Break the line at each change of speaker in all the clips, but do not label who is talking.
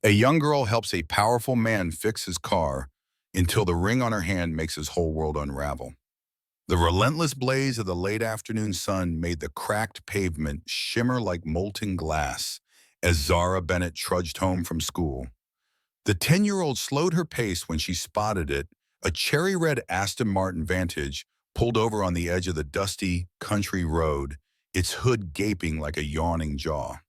A young girl helps a powerful man fix his car until the ring on her hand makes his whole world unravel. The relentless blaze of the late afternoon sun made the cracked pavement shimmer like molten glass as Zara Bennett trudged home from school. The 10-year-old slowed her pace when she spotted it, a cherry-red Aston Martin Vantage pulled over on the edge of the dusty country road, its hood gaping like a yawning jaw.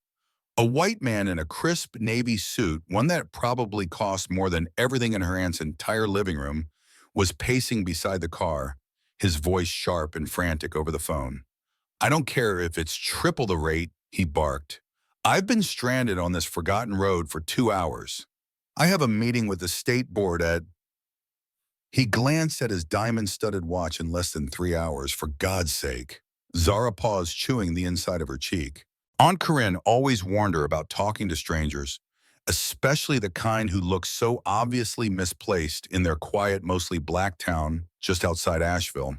A white man in a crisp navy suit, one that probably cost more than everything in her aunt's entire living room, was pacing beside the car, his voice sharp and frantic over the phone. "I don't care if it's triple the rate," he barked. "I've been stranded on this forgotten road for 2 hours. I have a meeting with the state board at—" He glanced at his diamond-studded watch in less than 3 hours, for God's sake. Zara paused, chewing the inside of her cheek. Aunt Corinne always warned her about talking to strangers, especially the kind who looked so obviously misplaced in their quiet, mostly black town just outside Asheville.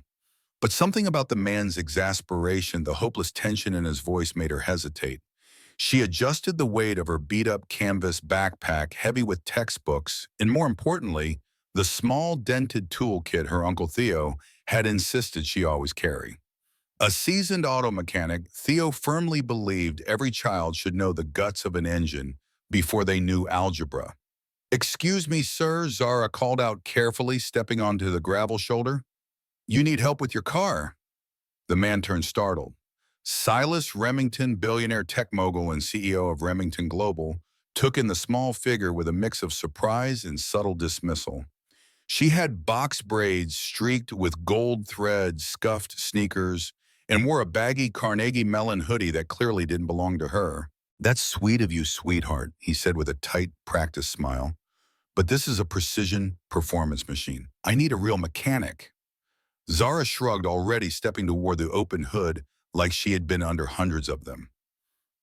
But something about the man's exasperation, the hopeless tension in his voice made her hesitate. She adjusted the weight of her beat-up canvas backpack, heavy with textbooks, and more importantly, the small dented toolkit her Uncle Theo had insisted she always carry. A seasoned auto mechanic, Theo firmly believed every child should know the guts of an engine before they knew algebra. "Excuse me, sir," Zara called out carefully, stepping onto the gravel shoulder. "You need help with your car." The man turned startled. Silas Remington, billionaire tech mogul and CEO of Remington Global, took in the small figure with a mix of surprise and subtle dismissal. She had box braids streaked with gold thread, scuffed sneakers, and wore a baggy Carnegie Mellon hoodie that clearly didn't belong to her. "That's sweet of you, sweetheart," he said with a tight, practiced smile. "But this is a precision performance machine. I need a real mechanic." Zara shrugged, already stepping toward the open hood like she had been under hundreds of them.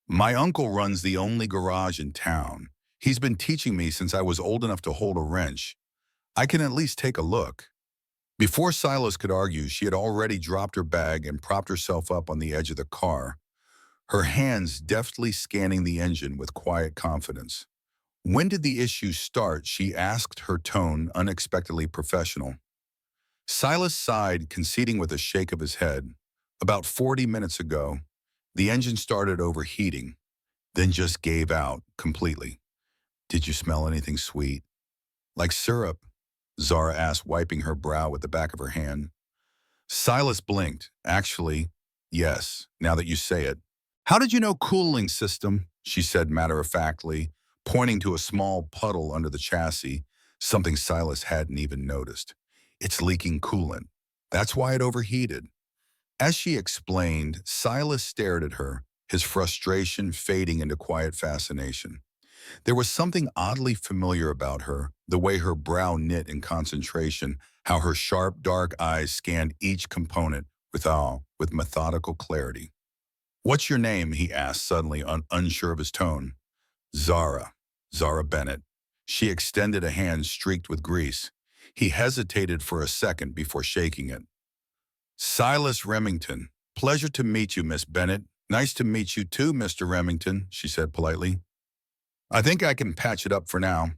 "My uncle runs the only garage in town. He's been teaching me since I was old enough to hold a wrench. I can at least take a look." Before Silas could argue, she had already dropped her bag and propped herself up on the edge of the car, her hands deftly scanning the engine with quiet confidence. "When did the issue start?" she asked, her tone unexpectedly professional. Silas sighed, conceding with a shake of his head. "About 40 minutes ago. The engine started overheating, then just gave out completely." "Did you smell anything sweet?" "Like syrup?" Zara asked, wiping her brow with the back of her hand. Silas blinked. "Actually, yes, now that you say it." "How did you know cooling system?" she said matter-of-factly, pointing to a small puddle under the chassis, something Silas hadn't even noticed. "It's leaking coolant. That's why it overheated." As she explained, Silas stared at her, his frustration fading into quiet fascination. There was something oddly familiar about her, the way her brow knit in concentration, how her sharp, dark eyes scanned each component with awe, with methodical clarity. "What's your name?" he asked, suddenly unsure of his tone. "Zara. Zara Bennett." She extended a hand streaked with grease. He hesitated for a second before shaking it. "Silas Remington. Pleasure to meet you, Miss Bennett." "Nice to meet you too, Mr. Remington," she said politely. "I think I can patch it up for now."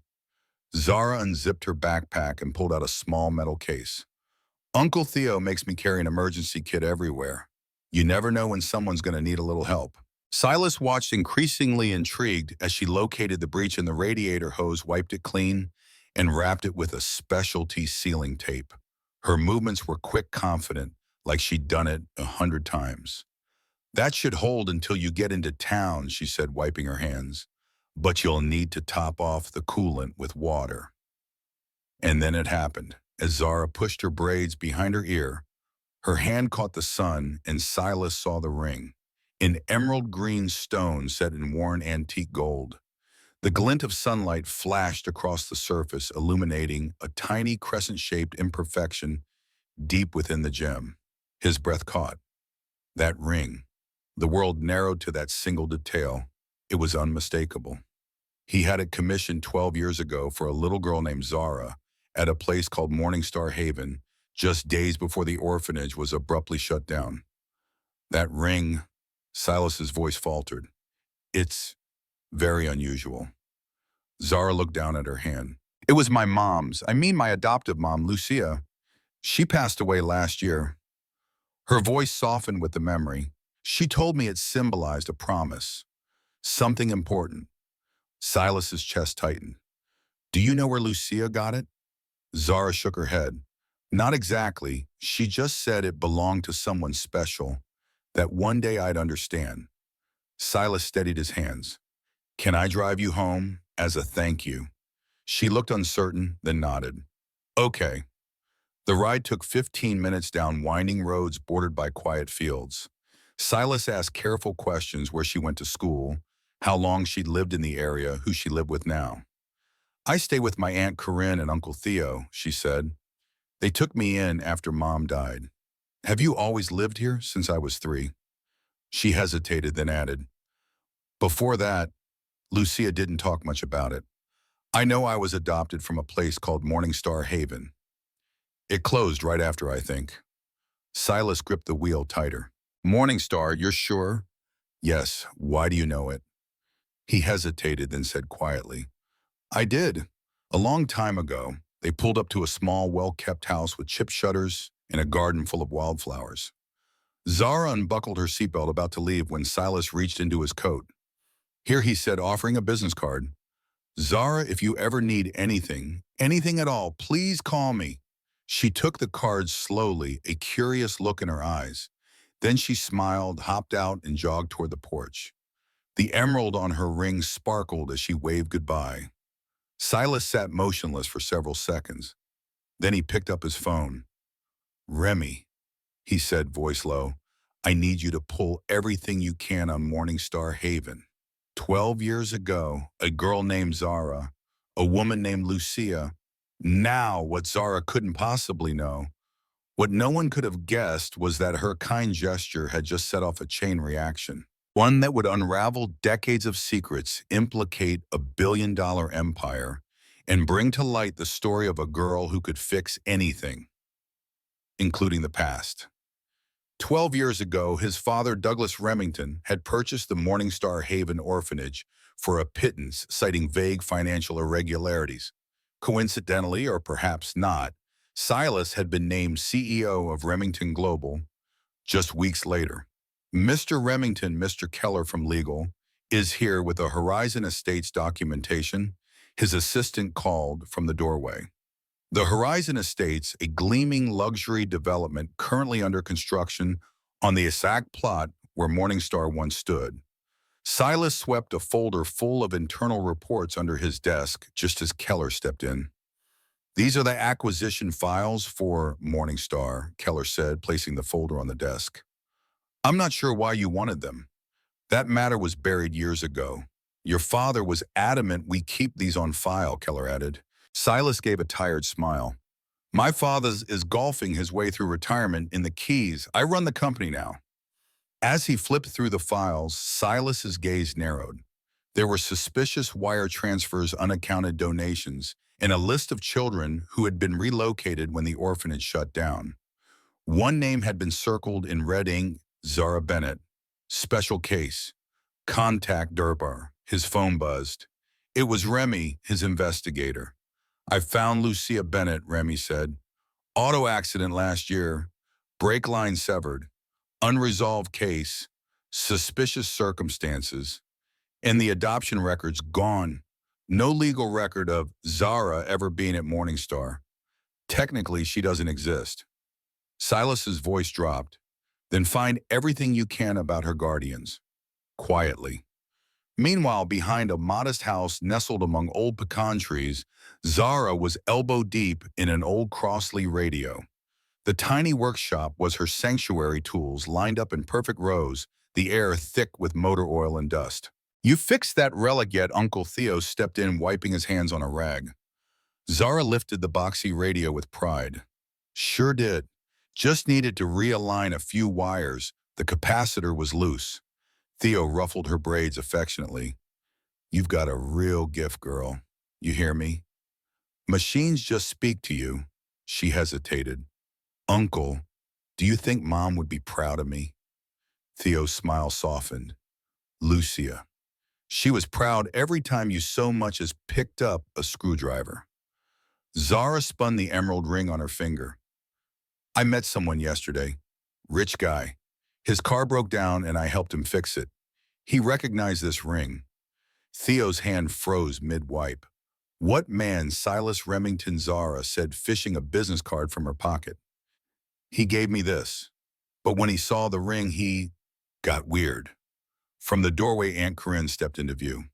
Zara unzipped her backpack and pulled out a small metal case. "Uncle Theo makes me carry an emergency kit everywhere. You never know when someone's going to need a little help." Silas watched, increasingly intrigued, as she located the breach in the radiator hose, wiped it clean, and wrapped it with a specialty sealing tape. Her movements were quick, confident, like she'd done it 100 times. "That should hold until you get into town," she said, wiping her hands. "But you'll need to top off the coolant with water." And then it happened. As Zara pushed her braids behind her ear, her hand caught the sun, and Silas saw the ring, an emerald green stone set in worn antique gold. The glint of sunlight flashed across the surface, illuminating a tiny crescent-shaped imperfection deep within the gem. His breath caught. That ring. The world narrowed to that single detail. It was unmistakable. He had it commissioned 12 years ago for a little girl named Zara at a place called Morningstar Haven, just days before the orphanage was abruptly shut down. "That ring," Silas's voice faltered. "It's very unusual." Zara looked down at her hand. It was my mom's. I mean my adoptive mom, Lucia. She passed away last year. Her voice softened with the memory. She told me it symbolized a promise. Something important. Silas's chest tightened. Do you know where Lucia got it? Zara shook her head. Not exactly. She just said it belonged to someone special, that one day I'd understand. Silas steadied his hands. Can I drive you home as a thank you? She looked uncertain, then nodded. Okay. The ride took 15 minutes down winding roads bordered by quiet fields. Silas asked careful questions: where she went to school, how long she'd lived in the area, who she lived with now. I stay with my Aunt Corinne and Uncle Theo, she said. They took me in after Mom died. Have you always lived here since I was 3? She hesitated, then added, before that, Lucia didn't talk much about it. I know I was adopted from a place called Morningstar Haven. It closed right after, I think. Silas gripped the wheel tighter. Morningstar, you're sure? Yes. Why do you know it? He hesitated, then said quietly, I did. A long time ago, they pulled up to a small, well-kept house with chip shutters and a garden full of wildflowers. Zara unbuckled her seatbelt about to leave when Silas reached into his coat. Here, he said, offering a business card. Zara, if you ever need anything, anything at all, please call me. She took the card slowly, a curious look in her eyes. Then she smiled, hopped out, and jogged toward the porch. The emerald on her ring sparkled as she waved goodbye. Silas sat motionless for several seconds. Then he picked up his phone. Remy, he said, voice low, I need you to pull everything you can on Morningstar Haven. 12 years ago, a girl named Zara, a woman named Lucia. Now, what Zara couldn't possibly know, what no one could have guessed, was that her kind gesture had just set off a chain reaction. One that would unravel decades of secrets, implicate a billion-dollar empire, and bring to light the story of a girl who could fix anything, including the past. 12 years ago, his father, Douglas Remington, had purchased the Morningstar Haven orphanage for a pittance, citing vague financial irregularities. Coincidentally, or perhaps not, Silas had been named CEO of Remington Global just weeks later. Mr. Remington, Mr. Keller from legal, is here with the Horizon Estates documentation, his assistant called from the doorway. The Horizon Estates, a gleaming luxury development currently under construction on the exact plot where Morningstar once stood. Silas swept a folder full of internal reports under his desk just as Keller stepped in. These are the acquisition files for Morningstar, Keller said, placing the folder on the desk. I'm not sure why you wanted them. That matter was buried years ago. Your father was adamant we keep these on file, Keller added. Silas gave a tired smile. My father is golfing his way through retirement in the Keys. I run the company now. As he flipped through the files, Silas's gaze narrowed. There were suspicious wire transfers, unaccounted donations, and a list of children who had been relocated when the orphanage shut down. One name had been circled in red ink: Zara Bennett. Special case. Contact Durbar. His phone buzzed. It was Remy, his investigator. I found Lucia Bennett, Remy said. Auto accident last year. Brake line severed. Unresolved case. Suspicious circumstances. And the adoption record's gone. No legal record of Zara ever being at Morningstar. Technically, she doesn't exist. Silas's voice dropped. Then find everything you can about her guardians. Quietly. Meanwhile, behind a modest house nestled among old pecan trees, Zara was elbow-deep in an old Crossley radio. The tiny workshop was her sanctuary, tools lined up in perfect rows, the air thick with motor oil and dust. You fixed that relic yet? Uncle Theo stepped in, wiping his hands on a rag. Zara lifted the boxy radio with pride. Sure did. Just needed to realign a few wires. The capacitor was loose. Theo ruffled her braids affectionately. You've got a real gift, girl. You hear me? Machines just speak to you. She hesitated. Uncle, do you think Mom would be proud of me? Theo's smile softened. Lucia. She was proud every time you so much as picked up a screwdriver. Zara spun the emerald ring on her finger. I met someone yesterday. Rich guy. His car broke down and I helped him fix it. He recognized this ring. Theo's hand froze mid-wipe. What man, Silas Remington Zara said, fishing a business card from her pocket. He gave me this. But when he saw the ring, he got weird. From the doorway, Aunt Corinne stepped into view.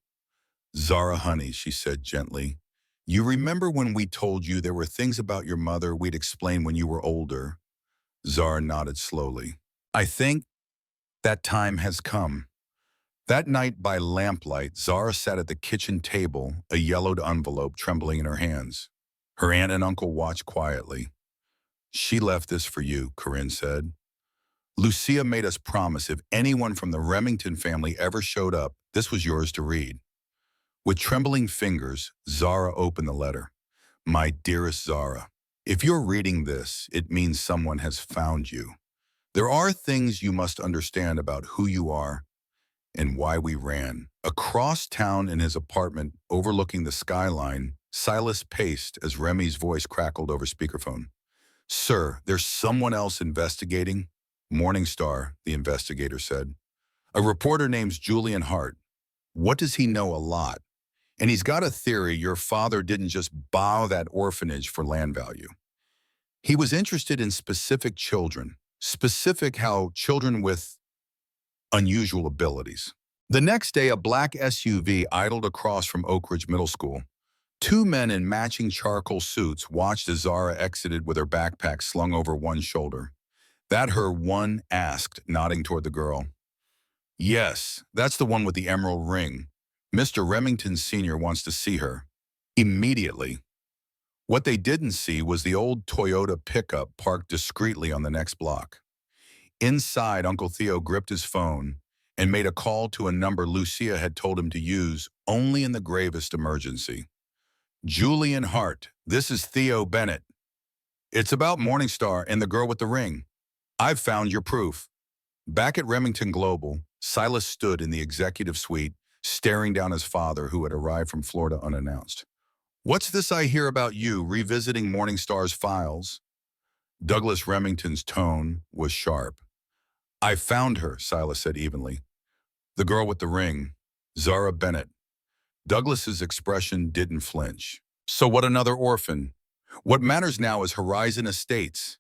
Zara, honey, she said gently, you remember when we told you there were things about your mother we'd explain when you were older? Zara nodded slowly. I think that time has come. That night by lamplight, Zara sat at the kitchen table, a yellowed envelope trembling in her hands. Her aunt and uncle watched quietly. She left this for you, Corinne said. Lucia made us promise if anyone from the Remington family ever showed up, this was yours to read. With trembling fingers, Zara opened the letter. My dearest Zara, if you're reading this, it means someone has found you. There are things you must understand about who you are and why we ran. Across town in his apartment, overlooking the skyline, Silas paced as Remy's voice crackled over speakerphone. Sir, there's someone else investigating. Morningstar, the investigator said. A reporter named Julian Hart. What does he know? A lot. And he's got a theory your father didn't just borrow that orphanage for land value. He was interested in specific children, specific how children with unusual abilities. The next day, a black SUV idled across from Oak Ridge Middle School. Two men in matching charcoal suits watched as Zara exited with her backpack slung over one shoulder. That her, one asked, nodding toward the girl. Yes, that's the one with the emerald ring. Mr. Remington Sr. wants to see her. Immediately. What they didn't see was the old Toyota pickup parked discreetly on the next block. Inside, Uncle Theo gripped his phone and made a call to a number Lucia had told him to use only in the gravest emergency. Julian Hart, this is Theo Bennett. It's about Morningstar and the girl with the ring. I've found your proof. Back at Remington Global, Silas stood in the executive suite, staring down his father who had arrived from Florida unannounced. What's this I hear about you revisiting Morningstar's files? Douglas Remington's tone was sharp. I found her, Silas said evenly. The girl with the ring, Zara Bennett. Douglas's expression didn't flinch. So what, another orphan? What matters now is Horizon Estates.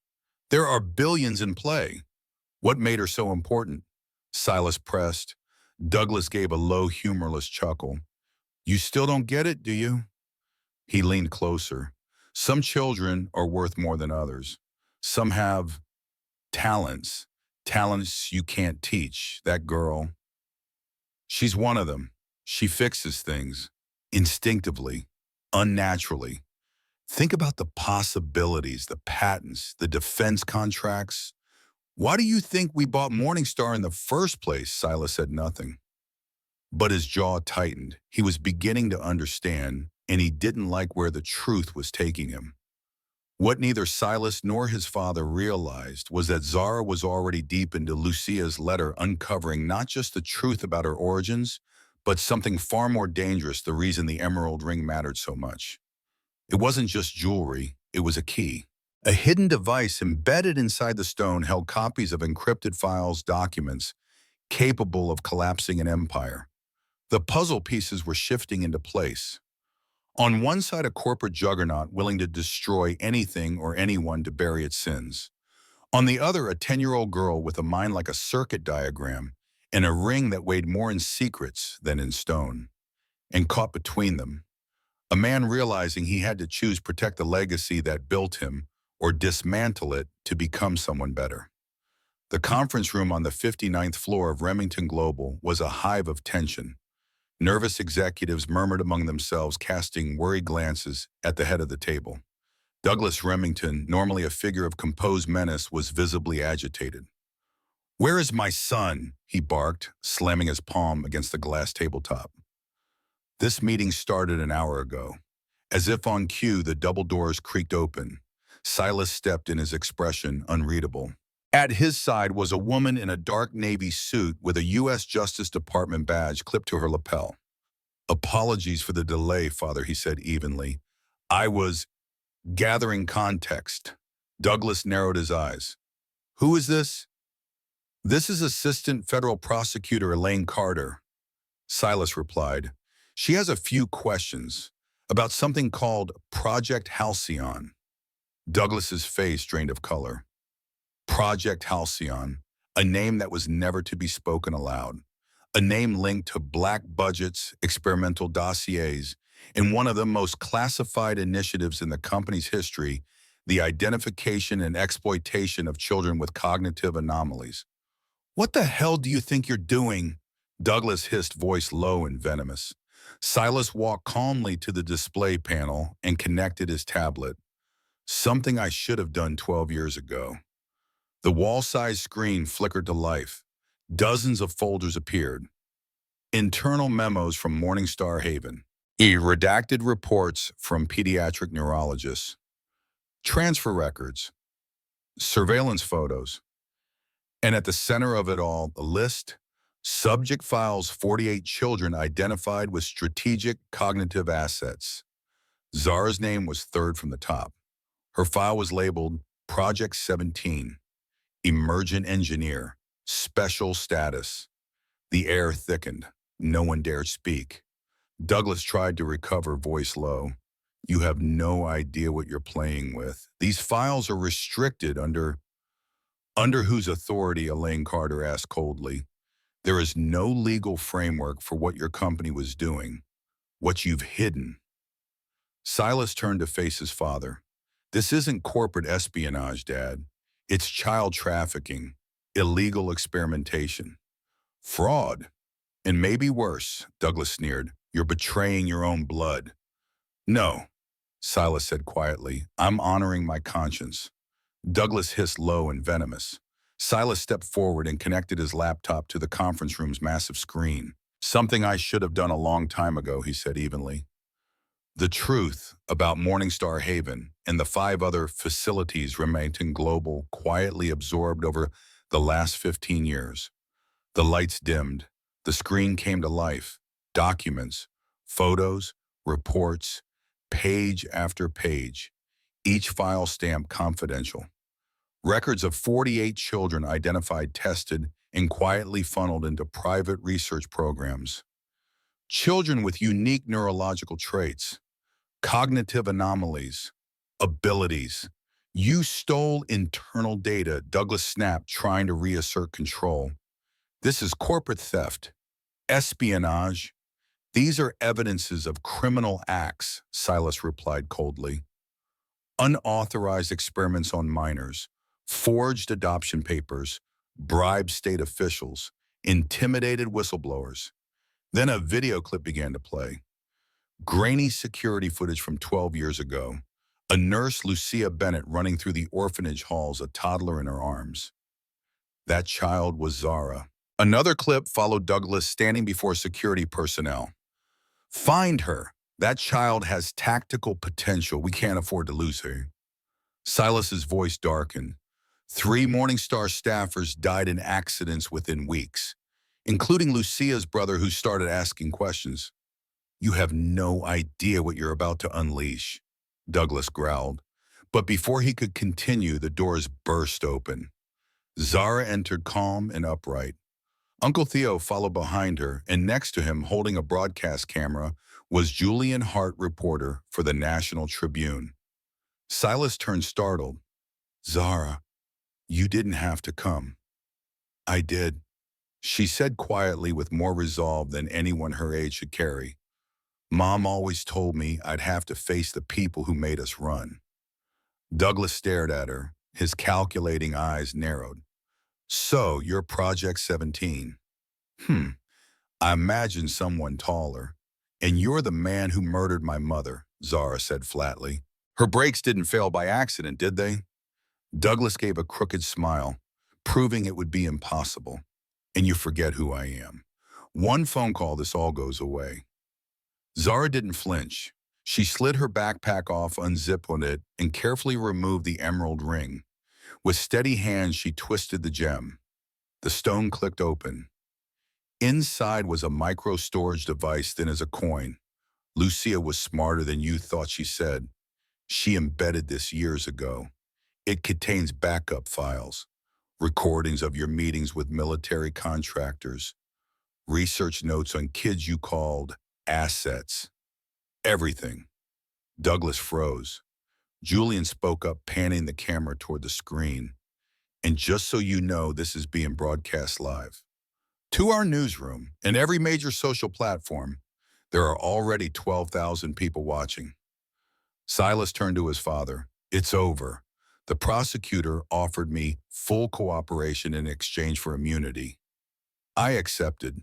There are billions in play. What made her so important? Silas pressed. Douglas gave a low, humorless chuckle. You still don't get it, do you? He leaned closer. Some children are worth more than others. Some have talents you can't teach. That girl, she's one of them. She fixes things instinctively, unnaturally. Think about the possibilities, the patents, the defense contracts. Why do you think we bought Morningstar in the first place? Silas said nothing. But his jaw tightened. He was beginning to understand, and he didn't like where the truth was taking him. What neither Silas nor his father realized was that Zara was already deep into Lucia's letter, uncovering not just the truth about her origins, but something far more dangerous, the reason the emerald ring mattered so much. It wasn't just jewelry, it was a key. A hidden device embedded inside the stone held copies of encrypted files, documents, capable of collapsing an empire. The puzzle pieces were shifting into place. On one side, a corporate juggernaut willing to destroy anything or anyone to bury its sins. On the other, a 10-year-old girl with a mind like a circuit diagram and a ring that weighed more in secrets than in stone. And caught between them, a man realizing he had to choose protect the legacy that built him or dismantle it to become someone better. The conference room on the 59th floor of Remington Global was a hive of tension. Nervous executives murmured among themselves, casting worried glances at the head of the table. Douglas Remington, normally a figure of composed menace, was visibly agitated. Where is my son? He barked, slamming his palm against the glass tabletop. This meeting started an hour ago. As if on cue, the double doors creaked open. Silas stepped in, his expression unreadable. At his side was a woman in a dark navy suit with a U.S. Justice Department badge clipped to her lapel. Apologies for the delay, Father, he said evenly. I was gathering context. Douglas narrowed his eyes. Who is this? This is Assistant Federal Prosecutor Elaine Carter, Silas replied. She has a few questions about something called Project Halcyon. Douglas's face drained of color. Project Halcyon, a name that was never to be spoken aloud. A name linked to black budgets, experimental dossiers, and one of the most classified initiatives in the company's history, the identification and exploitation of children with cognitive anomalies. What the hell do you think you're doing? Douglas hissed, voice low and venomous. Silas walked calmly to the display panel and connected his tablet. Something I should have done 12 years ago. The wall-sized screen flickered to life. Dozens of folders appeared. Internal memos from Morningstar Haven. Redacted reports from pediatric neurologists. Transfer records. Surveillance photos. And at the center of it all, the list. Subject files 48 children identified with strategic cognitive assets. Zara's name was third from the top. Her file was labeled Project 17. Emergent engineer. Special status. The air thickened. No one dared speak. Douglas tried to recover, voice low. You have no idea what you're playing with. These files are restricted under whose authority, Elaine Carter asked coldly. There is no legal framework for what your company was doing, what you've hidden. Silas turned to face his father. This isn't corporate espionage, Dad. It's child trafficking, illegal experimentation, fraud, and maybe worse, Douglas sneered. You're betraying your own blood. No, Silas said quietly. I'm honoring my conscience. Douglas hissed low and venomous. Silas stepped forward and connected his laptop to the conference room's massive screen. Something I should have done a long time ago, he said evenly. The truth about Morningstar Haven and the 5 other facilities Remington Global quietly absorbed over the last 15 years. The lights dimmed. The screen came to life. Documents, photos, reports, page after page. Each file stamped confidential. Records of 48 children identified, tested, and quietly funneled into private research programs. Children with unique neurological traits, cognitive anomalies, abilities. You stole internal data, Douglas snapped, trying to reassert control. This is corporate theft, espionage. These are evidences of criminal acts, Silas replied coldly. Unauthorized experiments on minors, forged adoption papers, bribed state officials, intimidated whistleblowers. Then a video clip began to play. Grainy security footage from 12 years ago. A nurse, Lucia Bennett, running through the orphanage halls, a toddler in her arms. That child was Zara. Another clip followed Douglas standing before security personnel. Find her. That child has tactical potential. We can't afford to lose her. Silas's voice darkened. 3 Morningstar staffers died in accidents within weeks, including Lucia's brother, who started asking questions. You have no idea what you're about to unleash, Douglas growled. But before he could continue, the doors burst open. Zara entered calm and upright. Uncle Theo followed behind her, and next to him, holding a broadcast camera, was Julian Hart, reporter for the National Tribune. Silas turned startled. Zara, you didn't have to come. I did, she said quietly, with more resolve than anyone her age should carry. Mom always told me I'd have to face the people who made us run. Douglas stared at her, his calculating eyes narrowed. So, you're Project 17. I imagine someone taller. And you're the man who murdered my mother, Zara said flatly. Her brakes didn't fail by accident, did they? Douglas gave a crooked smile, proving it would be impossible. And you forget who I am. One phone call, this all goes away. Zara didn't flinch. She slid her backpack off, unzipped it, and carefully removed the emerald ring. With steady hands, she twisted the gem. The stone clicked open. Inside was a micro storage device thin as a coin. Lucia was smarter than you thought, she said. She embedded this years ago. It contains backup files, recordings of your meetings with military contractors, research notes on kids you called assets. Everything. Douglas froze. Julian spoke up, panning the camera toward the screen. And just so you know, this is being broadcast live. To our newsroom and every major social platform, there are already 12,000 people watching. Silas turned to his father. It's over. The prosecutor offered me full cooperation in exchange for immunity. I accepted,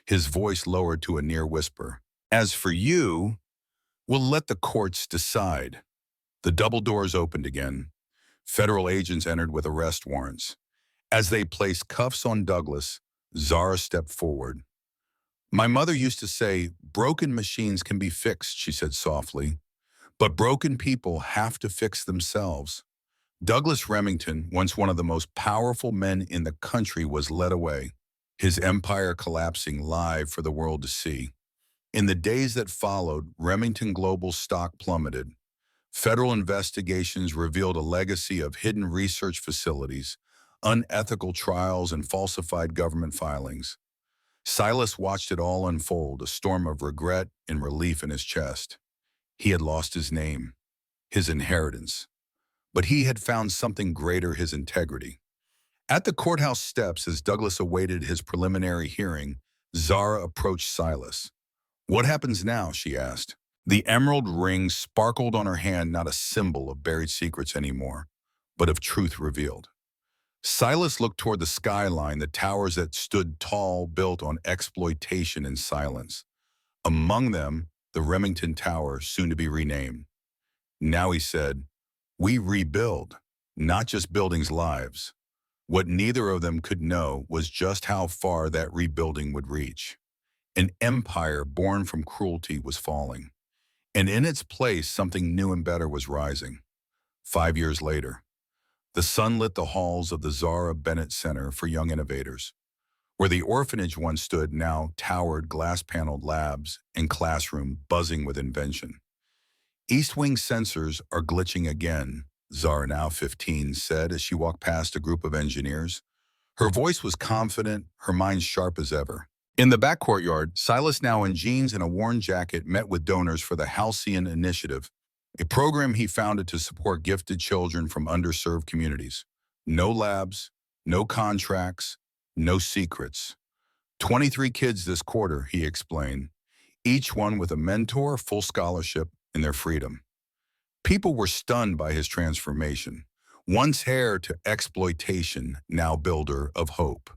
his voice lowered to a near whisper. As for you, we'll let the courts decide. The double doors opened again. Federal agents entered with arrest warrants. As they placed cuffs on Douglas, Zara stepped forward. My mother used to say, broken machines can be fixed, she said softly, but broken people have to fix themselves. Douglas Remington, once one of the most powerful men in the country, was led away, his empire collapsing live for the world to see. In the days that followed, Remington Global's stock plummeted. Federal investigations revealed a legacy of hidden research facilities, unethical trials, and falsified government filings. Silas watched it all unfold, a storm of regret and relief in his chest. He had lost his name, his inheritance, but he had found something greater: his integrity. At the courthouse steps, as Douglas awaited his preliminary hearing, Zara approached Silas. What happens now? She asked. The emerald ring sparkled on her hand, not a symbol of buried secrets anymore, but of truth revealed. Silas looked toward the skyline, the towers that stood tall, built on exploitation and silence. Among them, the Remington Tower, soon to be renamed. Now, he said, we rebuild, not just buildings' lives. What neither of them could know was just how far that rebuilding would reach. An empire born from cruelty was falling, and in its place, something new and better was rising. 5 years later, the sun lit the halls of the Zara Bennett Center for Young Innovators. Where the orphanage once stood now towered glass-paneled labs and classroom buzzing with invention. East Wing sensors are glitching again, Zara, now 15, said as she walked past a group of engineers. Her voice was confident, her mind sharp as ever. In the back courtyard, Silas, now in jeans and a worn jacket, met with donors for the Halcyon Initiative, a program he founded to support gifted children from underserved communities. No labs, no contracts, no secrets. 23 kids this quarter, he explained, each one with a mentor, full scholarship, and their freedom. People were stunned by his transformation. Once heir to exploitation, now builder of hope.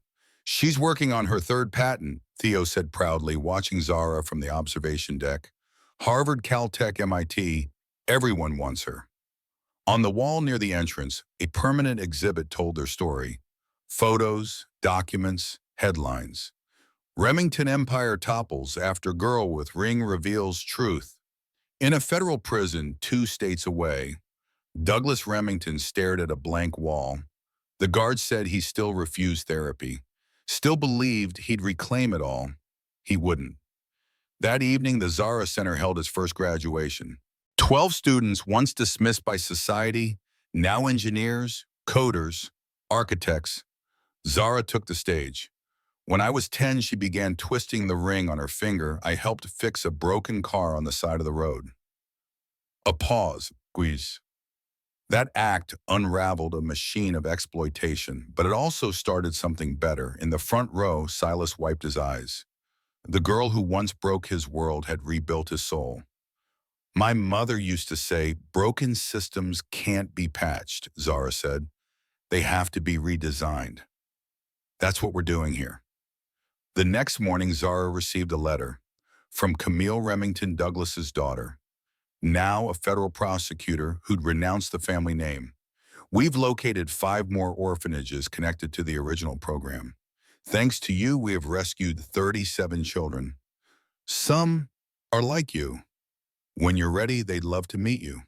She's working on her third patent, Theo said proudly, watching Zara from the observation deck. Harvard, Caltech, MIT, everyone wants her. On the wall near the entrance, a permanent exhibit told their story. Photos, documents, headlines. Remington Empire topples after girl with ring reveals truth. In a federal prison 2 states away, Douglas Remington stared at a blank wall. The guard said he still refused therapy, still believed he'd reclaim it all. He wouldn't. That evening, the Zara Center held its first graduation. 12 students, once dismissed by society, now engineers, coders, architects. Zara took the stage. When I was 10, she began twisting the ring on her finger. I helped fix a broken car on the side of the road. A pause, squeeze. That act unraveled a machine of exploitation, but it also started something better. In the front row, Silas wiped his eyes. The girl who once broke his world had rebuilt his soul. My mother used to say, broken systems can't be patched, Zara said. They have to be redesigned. That's what we're doing here. The next morning, Zara received a letter from Camille Remington Douglas's daughter, now a federal prosecutor who'd renounced the family name. We've located 5 more orphanages connected to the original program. Thanks to you, we have rescued 37 children. Some are like you. When you're ready, they'd love to meet you.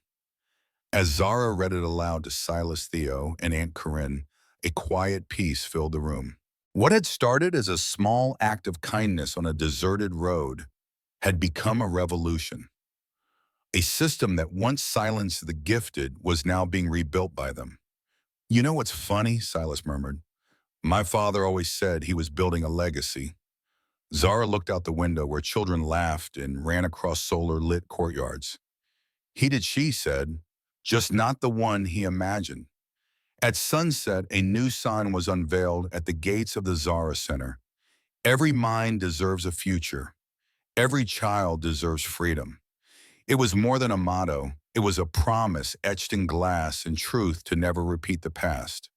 As Zara read it aloud to Silas, Theo, and Aunt Corinne, a quiet peace filled the room. What had started as a small act of kindness on a deserted road had become a revolution. A system that once silenced the gifted was now being rebuilt by them. You know what's funny? Silas murmured. My father always said he was building a legacy. Zara looked out the window where children laughed and ran across solar-lit courtyards. He did, she said, just not the one he imagined. At sunset, a new sign was unveiled at the gates of the Zara Center. Every mind deserves a future. Every child deserves freedom. It was more than a motto. It was a promise etched in glass and truth to never repeat the past.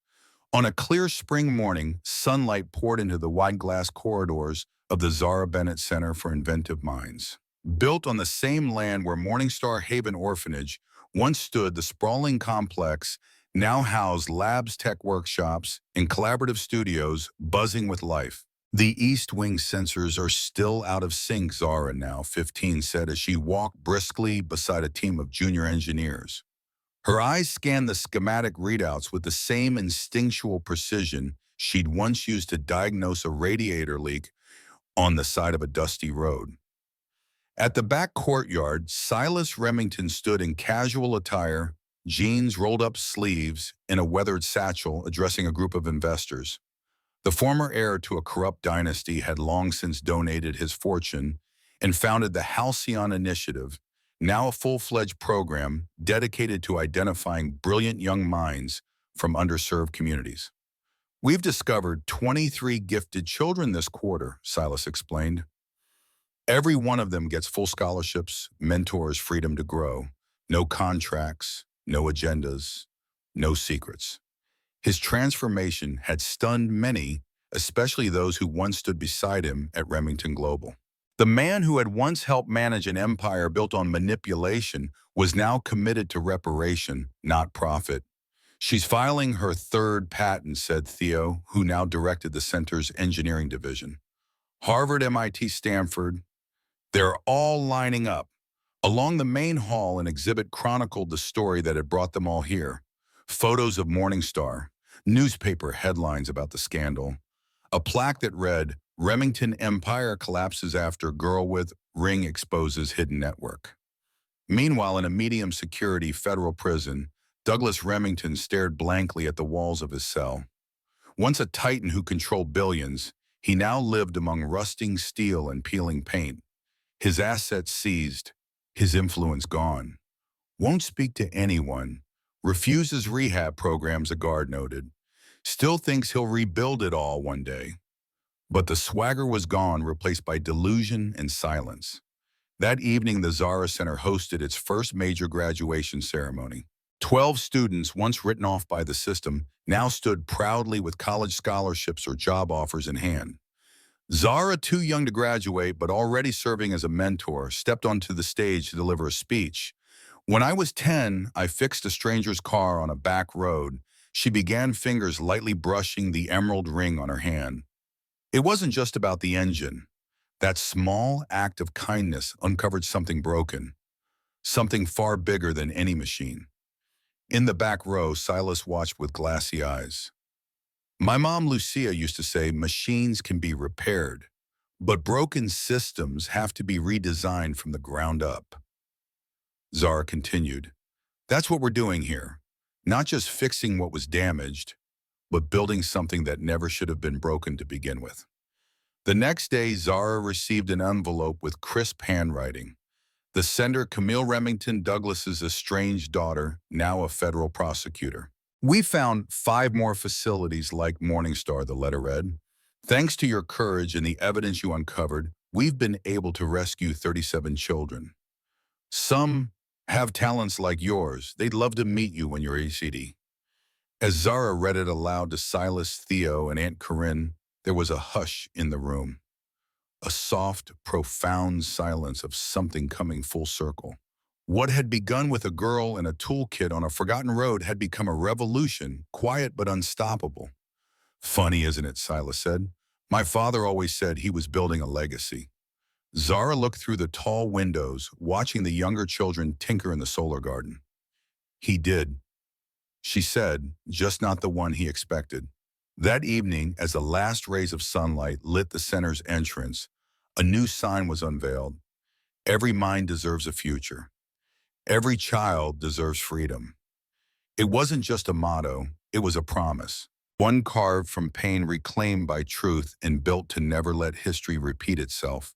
On a clear spring morning, sunlight poured into the wide glass corridors of the Zara Bennett Center for Inventive Minds. Built on the same land where Morningstar Haven Orphanage once stood, the sprawling complex now housed labs, tech workshops, and collaborative studios buzzing with life. The East Wing sensors are still out of sync, Zara, now 15, said as she walked briskly beside a team of junior engineers. Her eyes scanned the schematic readouts with the same instinctual precision she'd once used to diagnose a radiator leak on the side of a dusty road. At the back courtyard, Silas Remington stood in casual attire, jeans, rolled-up sleeves, and a weathered satchel, addressing a group of investors. The former heir to a corrupt dynasty had long since donated his fortune and founded the Halcyon Initiative, now a full-fledged program dedicated to identifying brilliant young minds from underserved communities. We've discovered 23 gifted children this quarter, Silas explained. Every one of them gets full scholarships, mentors, freedom to grow. No contracts, no agendas, no secrets. His transformation had stunned many, especially those who once stood beside him at Remington Global. The man who had once helped manage an empire built on manipulation was now committed to reparation, not profit. She's filing her third patent, said Theo, who now directed the center's engineering division. Harvard, MIT, Stanford, they're all lining up. Along the main hall, an exhibit chronicled the story that had brought them all here. Photos of Morningstar, newspaper headlines about the scandal, a plaque that read, Remington Empire collapses after girl with ring exposes hidden network. Meanwhile, in a medium-security federal prison, Douglas Remington stared blankly at the walls of his cell. Once a titan who controlled billions, he now lived among rusting steel and peeling paint. His assets seized, his influence gone. Won't speak to anyone, refuses rehab programs, a guard noted. Still thinks he'll rebuild it all one day. But the swagger was gone, replaced by delusion and silence. That evening, the Zara Center hosted its first major graduation ceremony. 12 students, once written off by the system, now stood proudly with college scholarships or job offers in hand. Zara, too young to graduate but already serving as a mentor, stepped onto the stage to deliver a speech. When I was 10, I fixed a stranger's car on a back road. She began, fingers lightly brushing the emerald ring on her hand. It wasn't just about the engine. That small act of kindness uncovered something broken, something far bigger than any machine. In the back row, Silas watched with glassy eyes. My mom, Lucia, used to say machines can be repaired, but broken systems have to be redesigned from the ground up. Zara continued, that's what we're doing here. Not just fixing what was damaged, but building something that never should have been broken to begin with. The next day, Zara received an envelope with crisp handwriting. The sender, Camille Remington, Douglas's estranged daughter, now a federal prosecutor. We found 5 more facilities like Morningstar, the letter read. Thanks to your courage and the evidence you uncovered, we've been able to rescue 37 children. Some have talents like yours. They'd love to meet you when you're ACD. As Zara read it aloud to Silas, Theo, and Aunt Corinne, there was a hush in the room. A soft, profound silence of something coming full circle. What had begun with a girl and a toolkit on a forgotten road had become a revolution, quiet but unstoppable. Funny, isn't it, Silas said. My father always said he was building a legacy. Zara looked through the tall windows, watching the younger children tinker in the solar garden. He did, she said, just not the one he expected. That evening, as the last rays of sunlight lit the center's entrance, a new sign was unveiled. Every mind deserves a future. Every child deserves freedom. It wasn't just a motto, it was a promise. One carved from pain reclaimed by truth and built to never let history repeat itself.